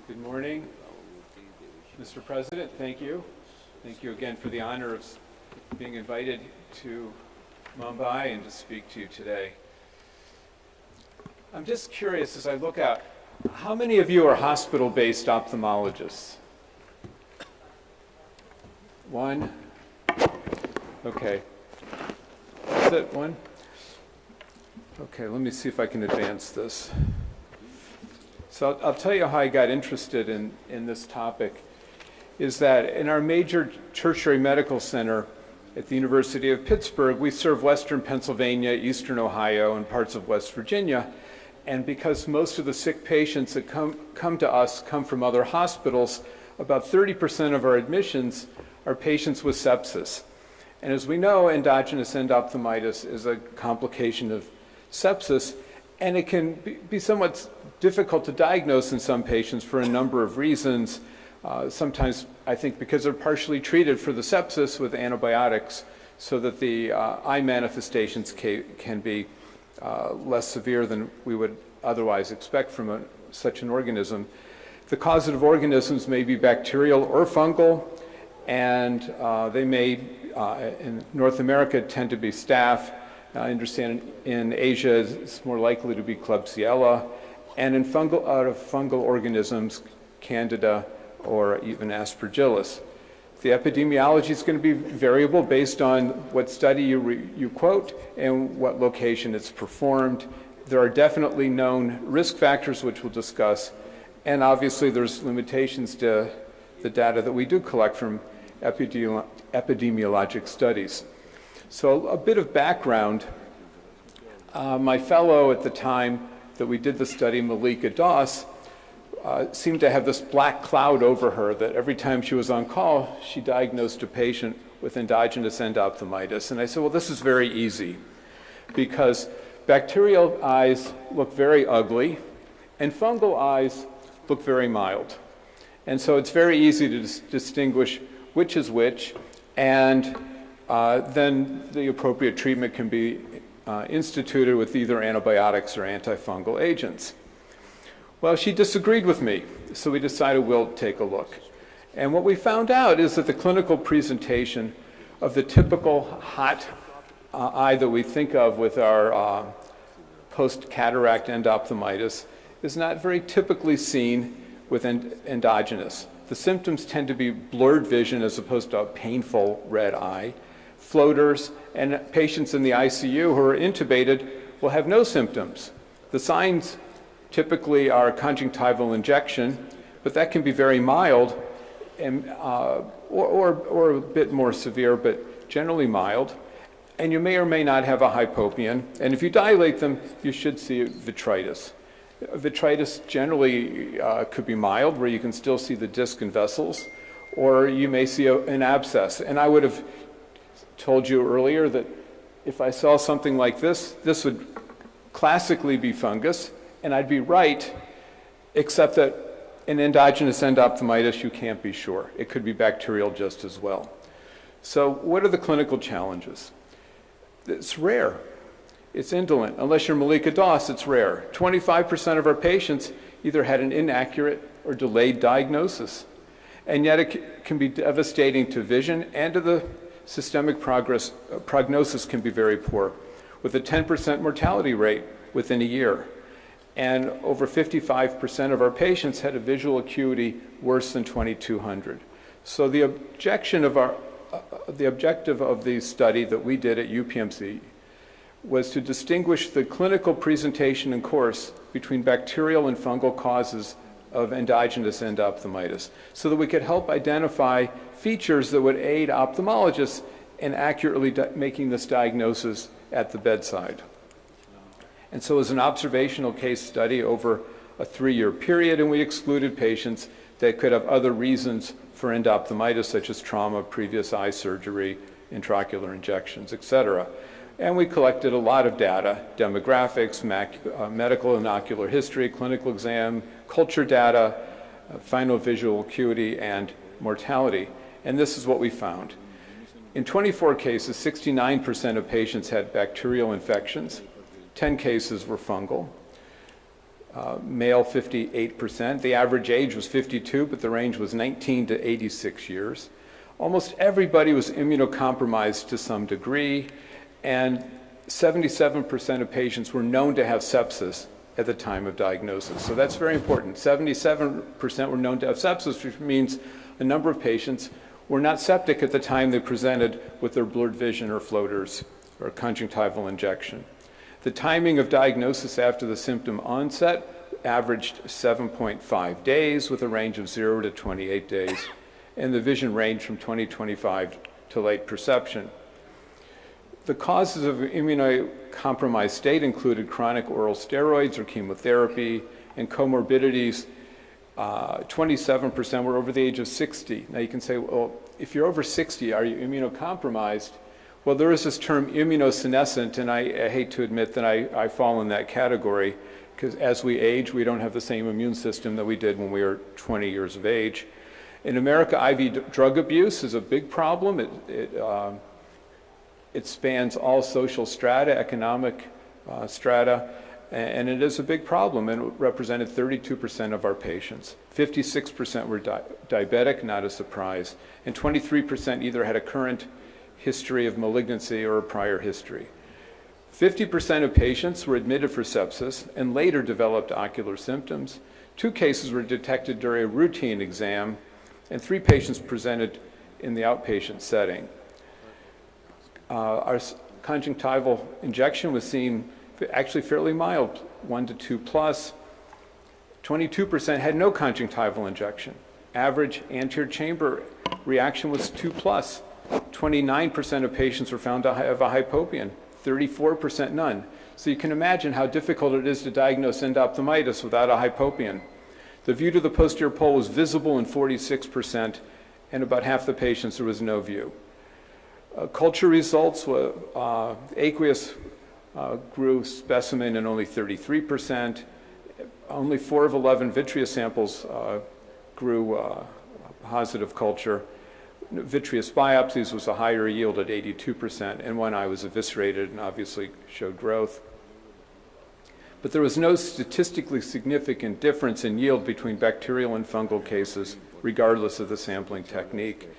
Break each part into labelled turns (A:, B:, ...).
A: Good morning, Mr. President. Thank you. Thank you again for the honor of being invited to Mumbai and to speak to you today. I'm just curious as I look out, how many of you are hospital-based ophthalmologists? One? Okay. Is it one? Okay, let me see if I can advance this. So I'll tell you how I got interested in this topic, is that in our major tertiary medical center at the University of Pittsburgh, we serve Western Pennsylvania, Eastern Ohio, and parts of West Virginia. And because most of the sick patients that come to us come from other hospitals, about 30% of our admissions are patients with sepsis. And as we know, endogenous endophthalmitis is a complication of sepsis, and it can be somewhat difficult to diagnose in some patients for a number of reasons. Sometimes, I think, because they're partially treated for the sepsis with antibiotics so that the eye manifestations can be less severe than we would otherwise expect from such an organism. The causative organisms may be bacterial or fungal, and they may, in North America, tend to be staph. I understand in Asia it's more likely to be Klebsiella, and in out of fungal organisms, Candida or even Aspergillus. The epidemiology is going to be variable based on what study you quote and what location it's performed. There are definitely known risk factors, which we'll discuss, and obviously there's limitations to the data that we do collect from epidemiologic studies. So a bit of background. My fellow at the time that we did the study, Malika Doss, seemed to have this black cloud over her that every time she was on call, she diagnosed a patient with endogenous endophthalmitis. And I said, well, this is very easy because bacterial eyes look very ugly and fungal eyes look very mild. And so it's very easy to distinguish which is which, and then the appropriate treatment can be instituted with either antibiotics or antifungal agents. Well, she disagreed with me, so we decided we'll take a look. And what we found out is that the clinical presentation of the typical hot eye that we think of with our post-cataract endophthalmitis is not very typically seen with endogenous. The symptoms tend to be blurred vision as opposed to a painful red eye, floaters, and patients in the ICU who are intubated will have no symptoms. The signs typically are conjunctival injection, but that can be very mild and, or a bit more severe, but generally mild. And you may or may not have a hypopion. And if you dilate them, you should see vitritis. Vitritis generally could be mild, where you can still see the disc and vessels, or you may see an abscess. And I would have told you earlier that if I saw something like this, this would classically be fungus, and I'd be right, except that in endogenous endophthalmitis, you can't be sure. It could be bacterial just as well. So what are the clinical challenges? It's rare. It's indolent. Unless you're Malika Doss, it's rare. 25% of our patients either had an inaccurate or delayed diagnosis. And yet it can be devastating to vision and to the systemic prognosis can be very poor, with a 10% mortality rate within a year. And over 55% of our patients had a visual acuity worse than 2200. So the objective of the study that we did at UPMC was to distinguish the clinical presentation and course between bacterial and fungal causes of endogenous endophthalmitis so that we could help identify features that would aid ophthalmologists in accurately making this diagnosis at the bedside. And so it was an observational case study over a 3-year period, and we excluded patients that could have other reasons for endophthalmitis, such as trauma, previous eye surgery, intraocular injections, etc. And we collected a lot of data, demographics, medical and ocular history, clinical exam, culture data, final visual acuity, and mortality. And this is what we found. In 24 cases, 69% of patients had bacterial infections. 10 cases were fungal. male 58%. The average age was 52, but the range was 19 to 86 years. Almost everybody was immunocompromised to some degree, and 77% of patients were known to have sepsis at the time of diagnosis. So that's very important. 77% were known to have sepsis, which means a number of patients were not septic at the time they presented with their blurred vision or floaters or conjunctival injection. The timing of diagnosis after the symptom onset averaged 7.5 days with a range of 0 to 28 days, and the vision ranged from 20/25 to late perception. The causes of immunocompromised state included chronic oral steroids or chemotherapy, and comorbidities. 27% were over the age of 60. Now you can say, well, if you're over 60, are you immunocompromised? Well, there is this term immunosenescent, and I hate to admit that I fall in that category, because as we age, we don't have the same immune system that we did when we were 20 years of age. In America, IV drug abuse is a big problem. It spans all social strata, economic strata, and it is a big problem, and it represented 32% of our patients. 56% were diabetic, not a surprise, and 23% either had a current history of malignancy or a prior history. 50% of patients were admitted for sepsis and later developed ocular symptoms. 2 cases were detected during a routine exam, and 3 patients presented in the outpatient setting. Our conjunctival injection was seen actually fairly mild, 1 to 2 plus. 22% had no conjunctival injection. Average anterior chamber reaction was 2 plus. 29% of patients were found to have a hypopion, 34% none. So you can imagine how difficult it is to diagnose endophthalmitis without a hypopion. The view to the posterior pole was visible in 46%, and about half the patients there was no view. Culture results were aqueous grew specimen in only 33%. Only 4 of 11 vitreous samples grew positive culture. Vitreous biopsies was a higher yield at 82%, and 1 eye was eviscerated and obviously showed growth. But there was no statistically significant difference in yield between bacterial and fungal cases, regardless of the sampling technique.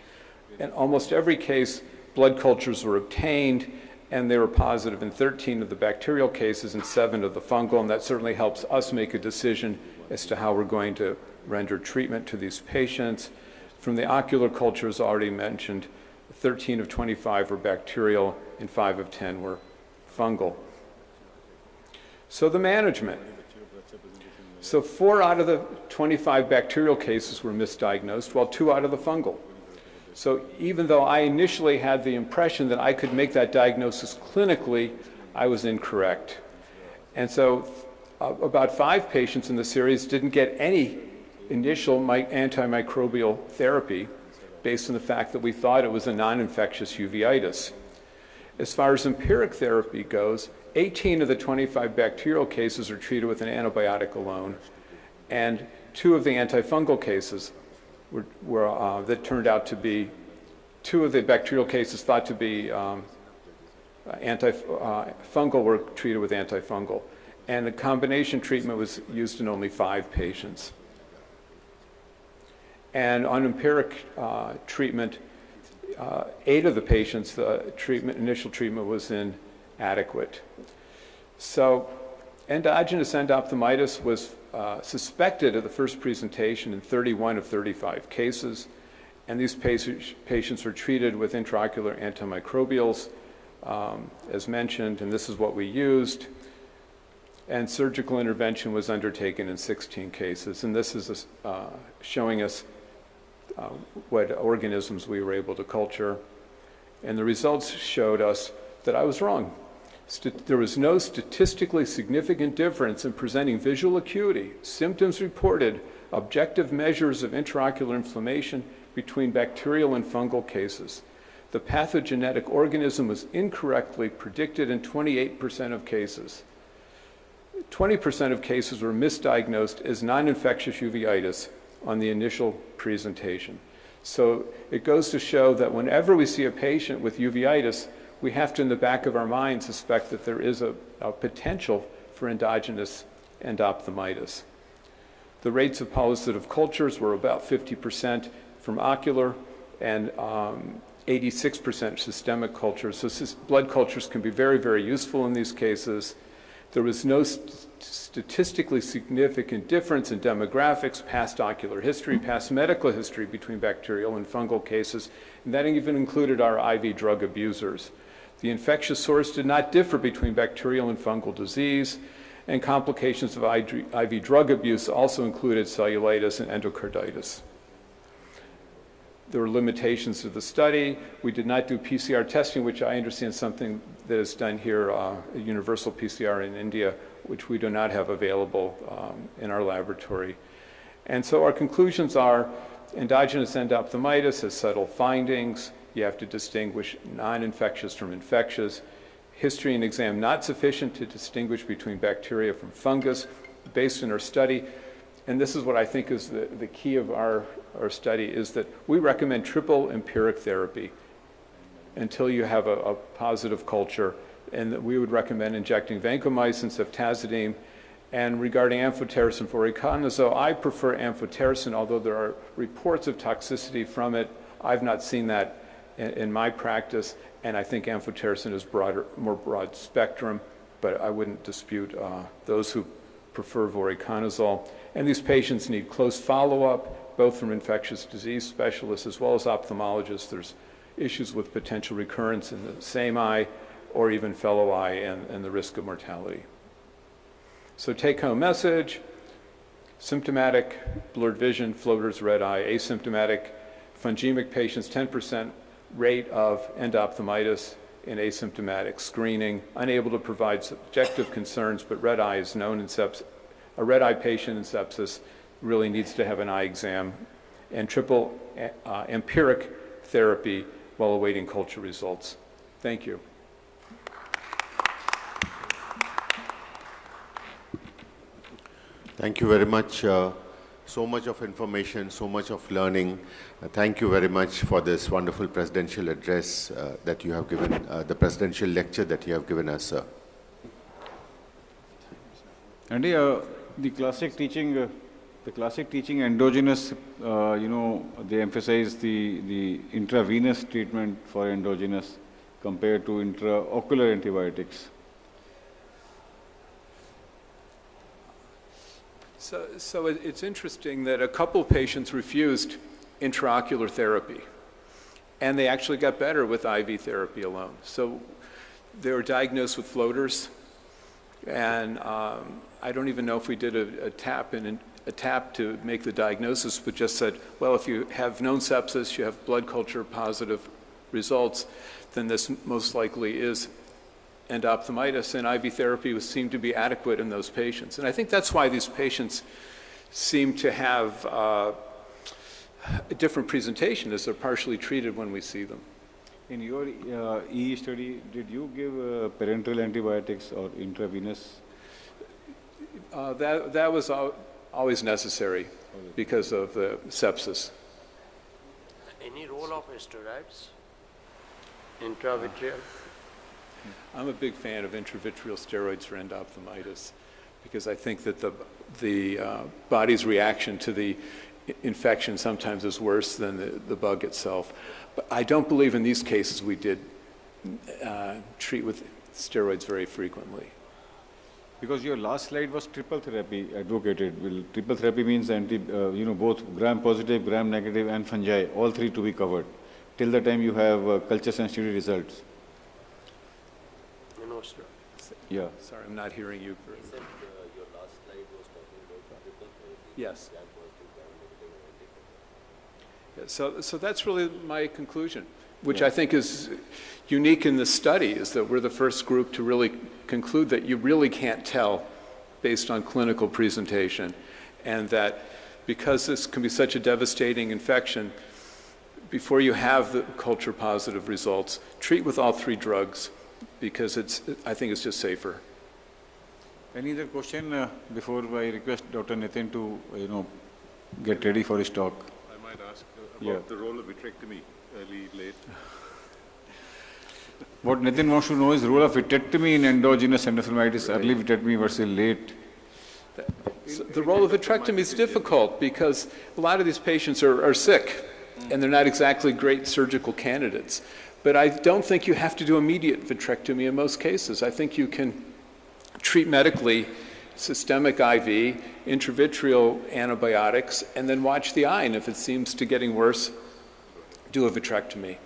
A: In almost every case, blood cultures were obtained, and they were positive in 13 of the bacterial cases and 7 of the fungal, and that certainly helps us make a decision as to how we're going to render treatment to these patients. From the ocular cultures already mentioned, 13 of 25 were bacterial and 5 of 10 were fungal. So the management. So 4 out of the 25 bacterial cases were misdiagnosed, while 2 out of the fungal. So even though I initially had the impression that I could make that diagnosis clinically, I was incorrect. And so about 5 patients in the series didn't get any initial antimicrobial therapy based on the fact that we thought it was a non-infectious uveitis. As far as empiric therapy goes, 18 of the 25 bacterial cases are treated with an antibiotic alone, and 2 of the antifungal cases that turned out to be, 2 of the bacterial cases thought to be antifungal were treated with antifungal, and the combination treatment was used in only 5 patients. And on empiric treatment, 8 of the patients, the initial treatment was inadequate. So endogenous endophthalmitis was suspected at the first presentation in 31 of 35 cases, and these patients were treated with intraocular antimicrobials, as mentioned, and this is what we used. And surgical intervention was undertaken in 16 cases, and this is showing us what organisms we were able to culture. And the results showed us that I was wrong. There was no statistically significant difference in presenting visual acuity, symptoms reported, objective measures of intraocular inflammation between bacterial and fungal cases. The pathogenetic organism was incorrectly predicted in 28% of cases. 20% of cases were misdiagnosed as non-infectious uveitis on the initial presentation. So it goes to show that whenever we see a patient with uveitis, we have to, in the back of our mind, suspect that there is a potential for endogenous endophthalmitis. The rates of positive cultures were about 50% from ocular and 86% systemic cultures. So blood cultures can be very, very useful in these cases. There was no statistically significant difference in demographics, past ocular history, past medical history between bacterial and fungal cases, and that even included our IV drug abusers. The infectious source did not differ between bacterial and fungal disease, and complications of IV drug abuse also included cellulitis and endocarditis. There were limitations to the study. We did not do PCR testing, which I understand is something that is done here, universal PCR in India, which we do not have available in our laboratory. And so our conclusions are endogenous endophthalmitis has subtle findings. You have to distinguish non-infectious from infectious. History and exam not sufficient to distinguish between bacteria from fungus based on our study. And this is what I think is the key of our study, is that we recommend triple empiric therapy until you have a positive culture, and that we would recommend injecting vancomycin, ceftazidime, and regarding amphotericin voriconazole, I prefer amphotericin, although there are reports of toxicity from it. I've not seen that in my practice, and I think amphotericin is more broad spectrum, but I wouldn't dispute those who prefer voriconazole. And these patients need close follow-up, both from infectious disease specialists as well as ophthalmologists. There's issues with potential recurrence in the same eye or even fellow eye and the risk of mortality. So take-home message: symptomatic blurred vision, floaters, red eye; asymptomatic fungemic patients, 10% rate of endophthalmitis in asymptomatic screening, unable to provide subjective concerns, but red eye is known in sepsis. A red eye patient in sepsis really needs to have an eye exam, and triple empiric therapy while awaiting culture results. Thank you.
B: Thank you very much. So much of information, so much of learning. Thank you very much for this wonderful presidential address that you have given, the presidential lecture that you have given us, sir.
C: Andy, the classic teaching endogenous, they emphasize the intravenous treatment for endogenous compared to intraocular antibiotics.
A: So it's interesting that a couple of patients refused intraocular therapy, and they actually got better with IV therapy alone. So they were diagnosed with floaters, and I don't even know if we did a tap to make the diagnosis, but just said, well, if you have known sepsis, you have blood culture positive results, then this most likely is endophthalmitis, and IV therapy seemed to be adequate in those patients. And I think that's why these patients seem to have a different presentation, as they're partially treated when we see them.
C: In your EE study, did you give parenteral antibiotics or intravenous?
A: That was always necessary because of the sepsis.
D: Any role of steroids? Intravitreal?
A: I'm a big fan of intravitreal steroids for endophthalmitis because I think that the body's reaction to the infection sometimes is worse than the bug itself. But I don't believe in these cases we did treat with steroids very frequently.
C: Because your last slide was triple therapy advocated. Well, triple therapy means both gram-positive, gram-negative, and fungi, all three to be covered, till the time you have culture sensitivity results.
D: No, sir.
C: Yeah.
A: Sorry, I'm not hearing you.
D: He said your last slide was talking about triple therapy.
A: Yes.
D: Gram-positive, gram-negative, and
A: So that's really my conclusion, which I think is unique in this study, is that we're the first group to really conclude that you really can't tell based on clinical presentation, and that because this can be such a devastating infection, before you have the culture positive results, treat with all three drugs, because I think it's just safer.
C: Any other question before I request Dr. Nitin to get ready for his talk?
E: I might ask about the role of vitrectomy, early, late.
C: What Nitin wants to know is the role of vitrectomy in endogenous endophthalmitis, early vitrectomy versus late.
A: So the role of vitrectomy is difficult because a lot of these patients are sick and they're not exactly great surgical candidates. But I don't think you have to do immediate vitrectomy in most cases. I think you can treat medically, systemic IV, intravitreal antibiotics, and then watch the eye. And if it seems to getting worse, do a vitrectomy.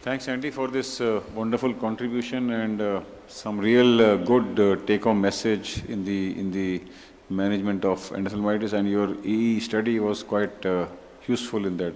C: Thanks, Andy, for this wonderful contribution and some real good take-home message in the management of endophthalmitis, and your EE study was quite useful in that.